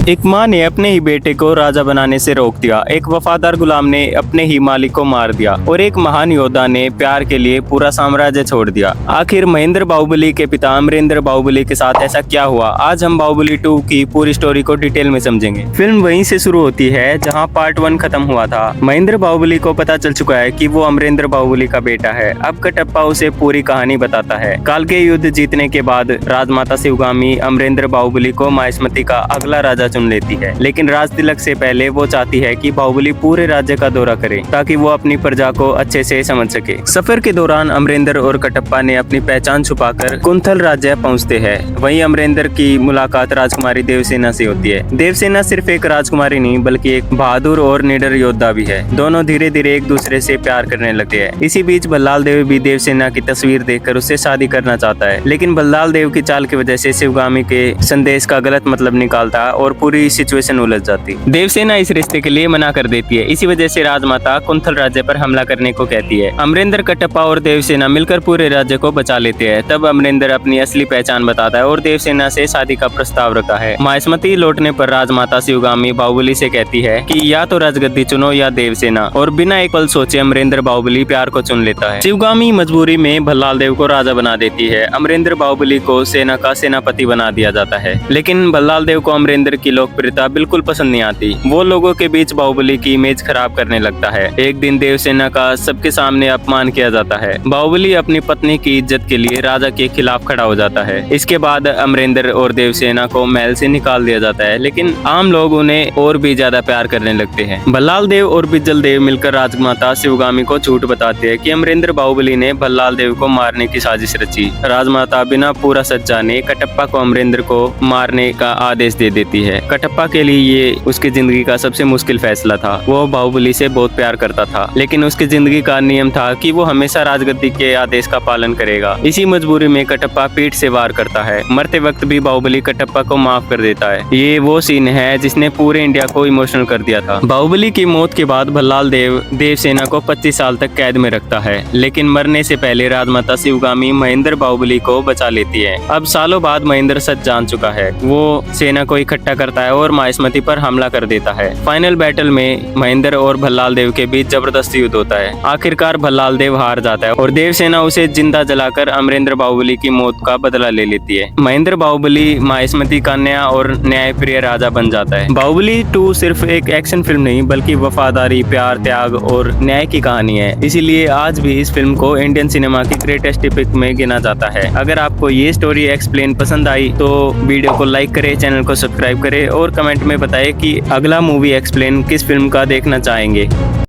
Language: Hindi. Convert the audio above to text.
एक माँ ने अपने ही बेटे को राजा बनाने से रोक दिया, एक वफादार गुलाम ने अपने ही मालिक को मार दिया और एक महान योद्धा ने प्यार के लिए पूरा साम्राज्य छोड़ दिया। आखिर महेंद्र बाहुबली के पिता अमरेंद्र बाहुबली के साथ ऐसा क्या हुआ? आज हम बाहुबली 2 की पूरी स्टोरी को डिटेल में समझेंगे। फिल्म वहीं से शुरू होती है जहां पार्ट 1 खत्म हुआ था। महेंद्र बाहुबली को पता चल चुका है कि वो अमरेंद्र बाहुबली का बेटा है। अब कटप्पा उसे पूरी कहानी बताता है। काल के युद्ध जीतने के बाद राजमाता शिवगामी अमरेंद्र बाहुबली को माहिष्मति का अगला राजा चुन लेती है, लेकिन राज तिलक से पहले वो चाहती है कि बाहुबली पूरे राज्य का दौरा करे ताकि वो अपनी प्रजा को अच्छे से समझ सके। सफर के दौरान अमरेंद्र और कटप्पा ने अपनी पहचान छुपाकर कुंथल राज्य पहुंचते हैं। वहीं अमरेंद्र की मुलाकात राजकुमारी देवसेना से होती है। देवसेना सिर्फ एक राजकुमारी नहीं बल्कि एक बहादुर और निडर योद्धा भी है। दोनों धीरे धीरे एक दूसरे से प्यार करने लगते हैं। इसी बीच भल्लाल देव भी देवसेना की तस्वीर देखकर उससे शादी करना चाहता है, लेकिन भल्लाल देव की चाल की वजह से शिवगामी के संदेश का गलत मतलब निकालता है और पूरी सिचुएशन उलझ जाती। देवसेना इस रिश्ते के लिए मना कर देती है। इसी वजह से राजमाता कुंथल राज्य पर हमला करने को कहती है। अमरेंद्र, कटप्पा और देवसेना मिलकर पूरे राज्य को बचा लेते हैं। तब अमरेंद्र अपनी असली पहचान बताता है और देवसेना से शादी का प्रस्ताव रखा है। माहिष्मति लौटने पर राजमाता शिवगामी बाहुबली से कहती है कि या तो राजगद्दी चुनो या देवसेना, और बिना एक पल सोचे अमरेंद्र बाहुबली प्यार को चुन लेता है। शिवगामी मजबूरी में भल्लाल देव को राजा बना देती है। अमरेंद्र बाहुबली को सेना का सेनापति बना दिया जाता है, लेकिन भल्लाल देव को अमरेंद्र की लोकप्रियता बिल्कुल पसंद नहीं आती। वो लोगों के बीच बाहुबली की इमेज खराब करने लगता है। एक दिन देवसेना का सबके सामने अपमान किया जाता है। बाहुबली अपनी पत्नी की इज्जत के लिए राजा के खिलाफ खड़ा हो जाता है। इसके बाद अमरेंद्र और देवसेना को महल से निकाल दिया जाता है, लेकिन आम लोग उन्हें और भी ज्यादा प्यार करने लगते हैं। भल्लाल देव और बिज्जल देव मिलकर राजमाता शिवगामी को झूठ बताते हैं कि अमरेंद्र बाहुबली ने भल्लाल देव को मारने की साजिश रची। राजमाता बिना पूरा सच जाने कटप्पा को अमरेंद्र को मारने का आदेश दे देती है। कटप्पा के लिए ये उसकी जिंदगी का सबसे मुश्किल फैसला था। वो बाहुबली से बहुत प्यार करता था, लेकिन उसकी जिंदगी का नियम था कि वो हमेशा राजगद्दी के आदेश का पालन करेगा। इसी मजबूरी में कटप्पा पीठ से वार करता है। मरते वक्त भी बाहुबली कटप्पा को माफ कर देता है। ये वो सीन है जिसने पूरे इंडिया को इमोशनल कर दिया था। बाहुबली की मौत के बाद भल्लाल देव देवसेना को 25 साल तक कैद में रखता है, लेकिन मरने से पहले राजमाता शिवगामी महेंद्र बाहुबली को बचा लेती है। अब सालों बाद महेंद्र सच जान चुका है। वो सेना को इकट्ठा करता है और माहिष्मति पर हमला कर देता है। फाइनल बैटल में महेंद्र और भल्लाल देव के बीच जबरदस्त युद्ध होता है। आखिरकार भल्लाल देव हार जाता है और देवसेना उसे जिंदा जलाकर अमरेंद्र बाहुबली की मौत का बदला ले लेती है। महेंद्र बाहुबली माहिष्मति का नया और न्यायप्रिय राजा बन जाता है। बाहुबली 2 सिर्फ एक एक्शन फिल्म नहीं बल्कि वफादारी, प्यार, त्याग और न्याय की कहानी है। इसीलिए आज भी इस फिल्म को इंडियन सिनेमा की ग्रेटेस्ट एपिक में गिना जाता है। अगर आपको ये स्टोरी एक्सप्लेन पसंद आई तो वीडियो को लाइक करें, चैनल को सब्सक्राइब करें और कमेंट में बताएं कि अगला मूवी एक्सप्लेन किस फिल्म का देखना चाहेंगे।